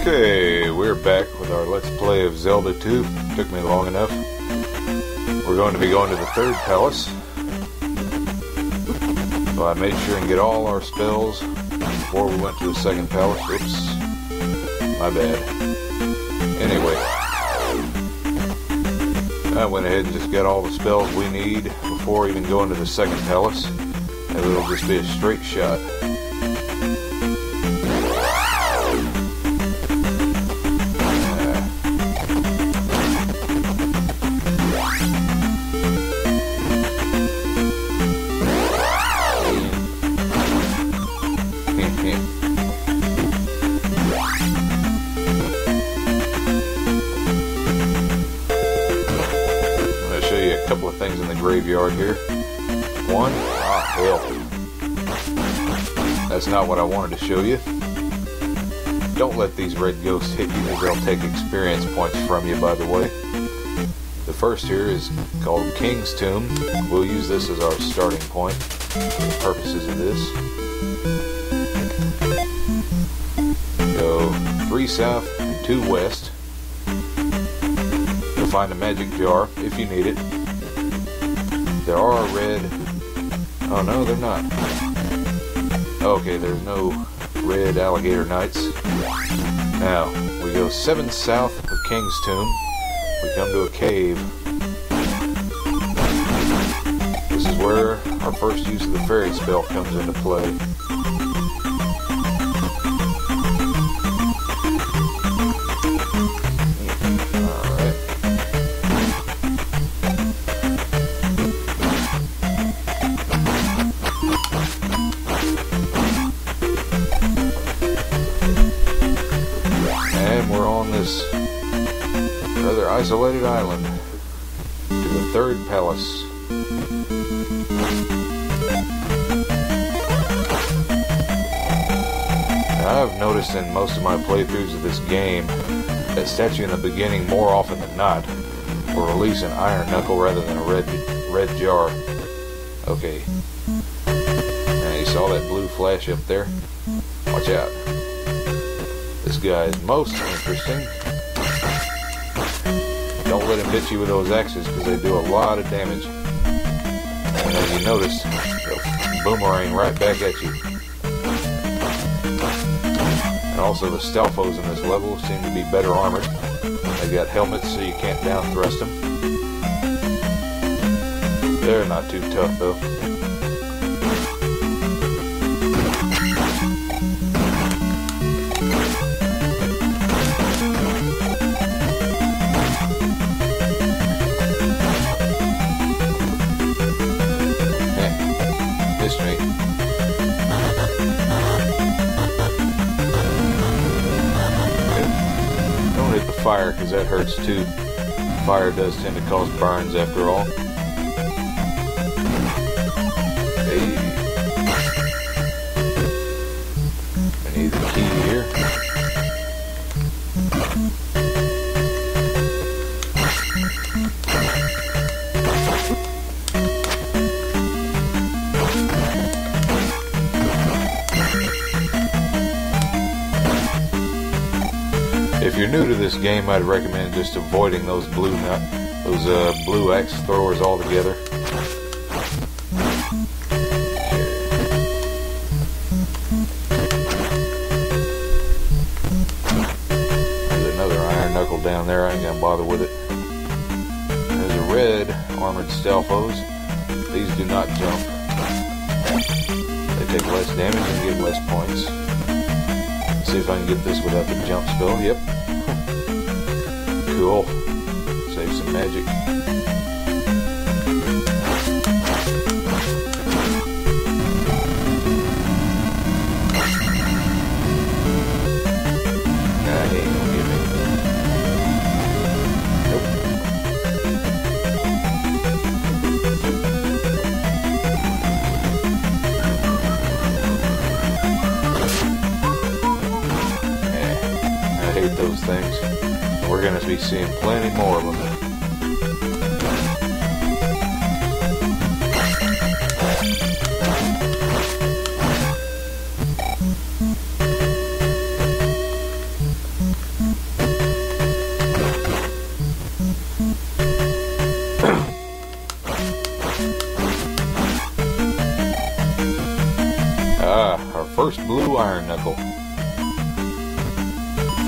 Okay, we're back with our Let's Play of Zelda 2. Took me long enough. We're going to be going to the third palace. So I made sure and get all our spells before we went to the second palace. Oops. My bad. Anyway. I went ahead and just got all the spells we need before even going to the second palace. And it'll just be a straight shot. Couple of things in the graveyard here. One, hell. That's not what I wanted to show you. Don't let these red ghosts hit you, because they'll take experience points from you, by the way. The first here is called King's Tomb. We'll use this as our starting point for the purposes of this. Go 3 south and 2 west. You'll find a magic jar if you need it. There are red... Oh no, they're not. Okay, there's no red alligator knights. Now, we go 7 south of King's Tomb. We come to a cave. This is where our first use of the fairy spell comes into play. This rather isolated island to the third palace. Now, I've noticed in most of my playthroughs of this game that statue in the beginning, more often than not, will release an iron knuckle rather than a red jar. Okay. Now you saw that blue flash up there? Watch out. This guy is most interesting. Don't let him hit you with those axes, because they do a lot of damage. And as you notice, they'll boomerang right back at you. And also the Stalfos in this level seem to be better armored. They got helmets so you can't down thrust them. They're not too tough though. Me. Don't hit the fire, because that hurts too. Fire does tend to cause burns after all. Hey. I need the key here. If you're new to this game, I'd recommend just avoiding those blue axe throwers altogether. There's another iron knuckle down there. I ain't gonna bother with it. There's a red armored Stalfos. These do not jump. They take less damage and give less points. Let's see if I can get this without the jump spell. Yep. Cool. Save some magic. Nah, he ain't gonna get me. Nope. Yeah, I hate those things. We're going to be seeing plenty more of them.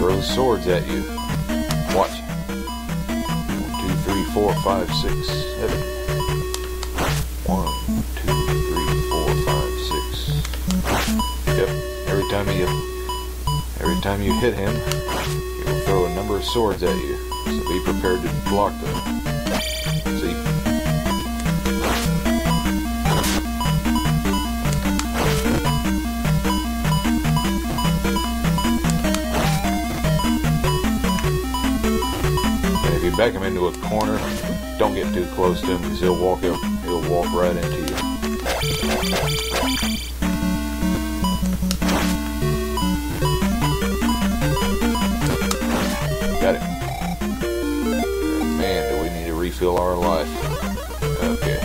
throws swords at you. Watch. 1, 2, 3, 4, 5, 6, 7. 1, 2, 3, 4, 5, 6. Yep. Every time you hit him, he will throw a number of swords at you. So be prepared to block them. See? And if you back him into a corner, don't get too close to him because he'll walk right into you. Got it. Man, do we need to refill our life. Okay.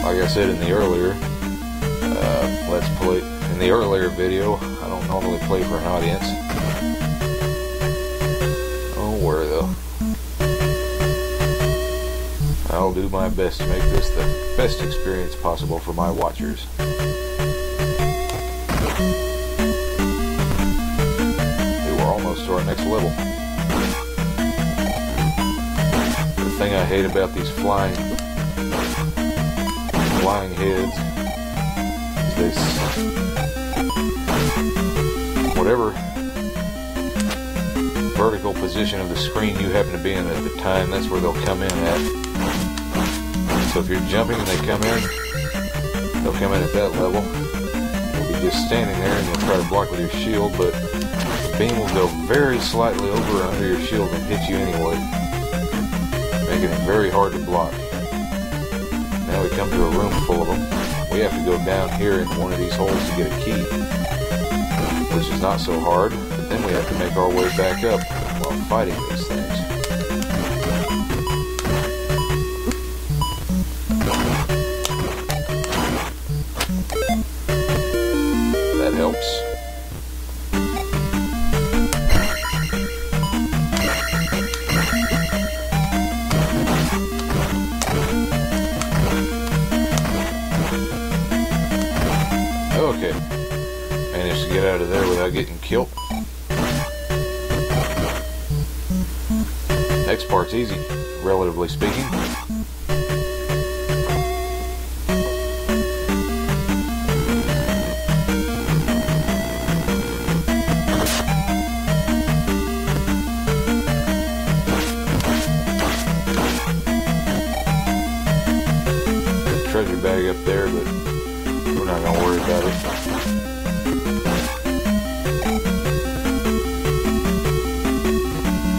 Like I said in the earlier video, I don't normally play for an audience. Oh, where though? I'll do my best to make this the best experience possible for my watchers. To our next level. The thing I hate about these flying heads is this, whatever vertical position of the screen you happen to be in at the time, that's where they'll come in at. So if you're jumping and they come in, they'll come in at that level. You'll be just standing there and you'll try to block with your shield, but beam will go very slightly over or under your shield and hit you anyway, making it very hard to block. Now we come to a room full of them. We have to go down here into one of these holes to get a key, which is not so hard, but then we have to make our way back up while fighting these things. That helps. Okay, managed to get out of there without getting killed. Next part's easy, relatively speaking. The treasure bag up there, but we're not going to worry about it.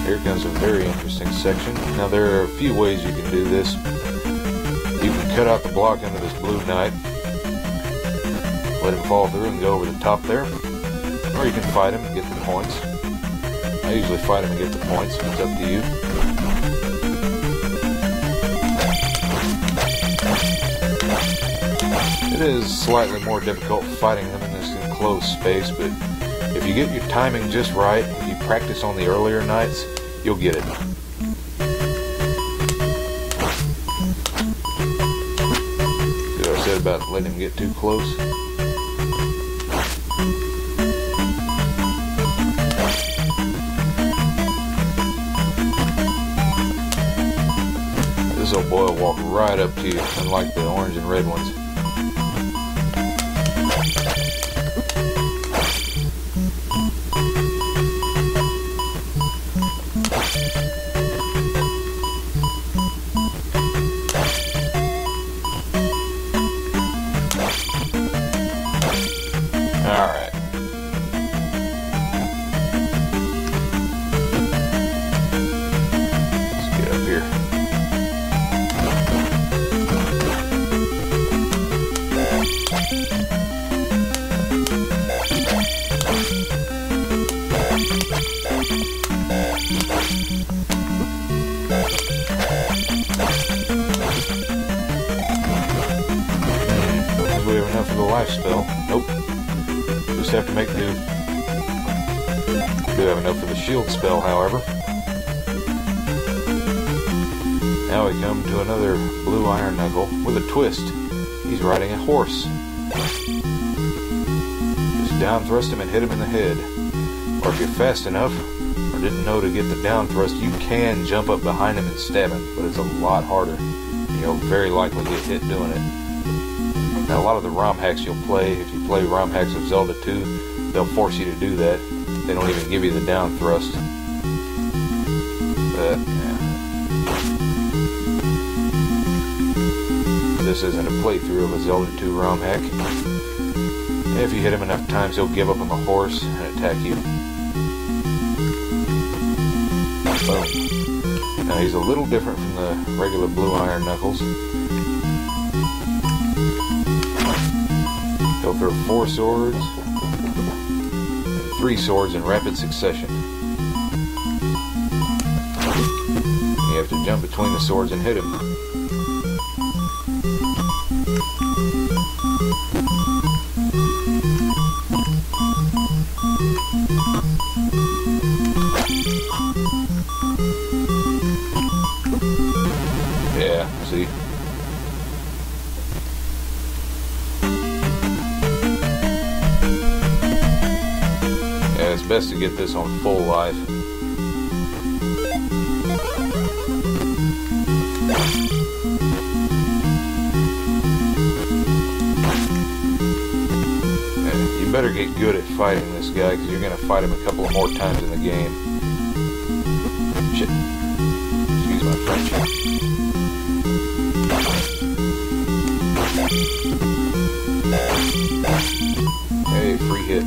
Here comes a very interesting section. Now there are a few ways you can do this. You can cut out the block under this blue knight, let him fall through and go over the top there, or you can fight him and get the points. I usually fight him and get the points, it's up to you. It is slightly more difficult fighting them in this enclosed space, but if you get your timing just right, if you practice on the earlier nights, you'll get it. See what I said about letting him get too close? This old boy will walk right up to you, unlike the orange and red ones. Alright. Let's get up here. Don't think we have enough of the life spell. Nope. Just have to make do. Do have enough for the shield spell, however. Now we come to another blue iron knuckle with a twist. He's riding a horse. Just down thrust him and hit him in the head. Or if you're fast enough, or didn't know to get the down thrust, you can jump up behind him and stab him, but it's a lot harder. You'll very likely get hit doing it. Now, a lot of the ROM hacks you'll play, if you play ROM hacks of Zelda 2, they'll force you to do that. They don't even give you the down thrust. But, yeah. This isn't a playthrough of a Zelda 2 ROM hack. If you hit him enough times, he'll give up on the horse and attack you. Boom. Now, he's a little different from the regular blue iron knuckles. He'll throw 4 swords and 3 swords in rapid succession. You have to jump between the swords and hit him. Yeah, see? Yeah, it's best to get this on full life. You better get good at fighting this guy, because you're going to fight him a couple of more times in the game. Shit. Excuse my French. Hey, free hit.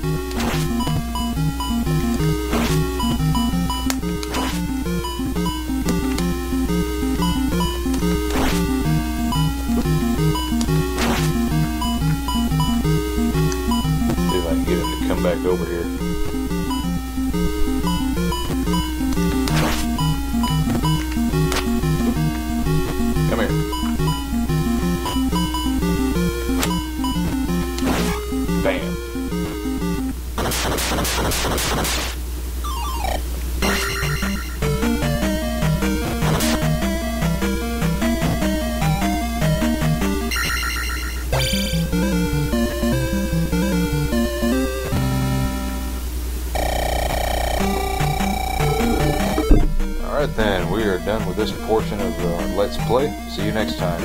See if I can get him to come back over here. Come here. Bam. Alright then, we are done with this portion of Let's Play. See you next time.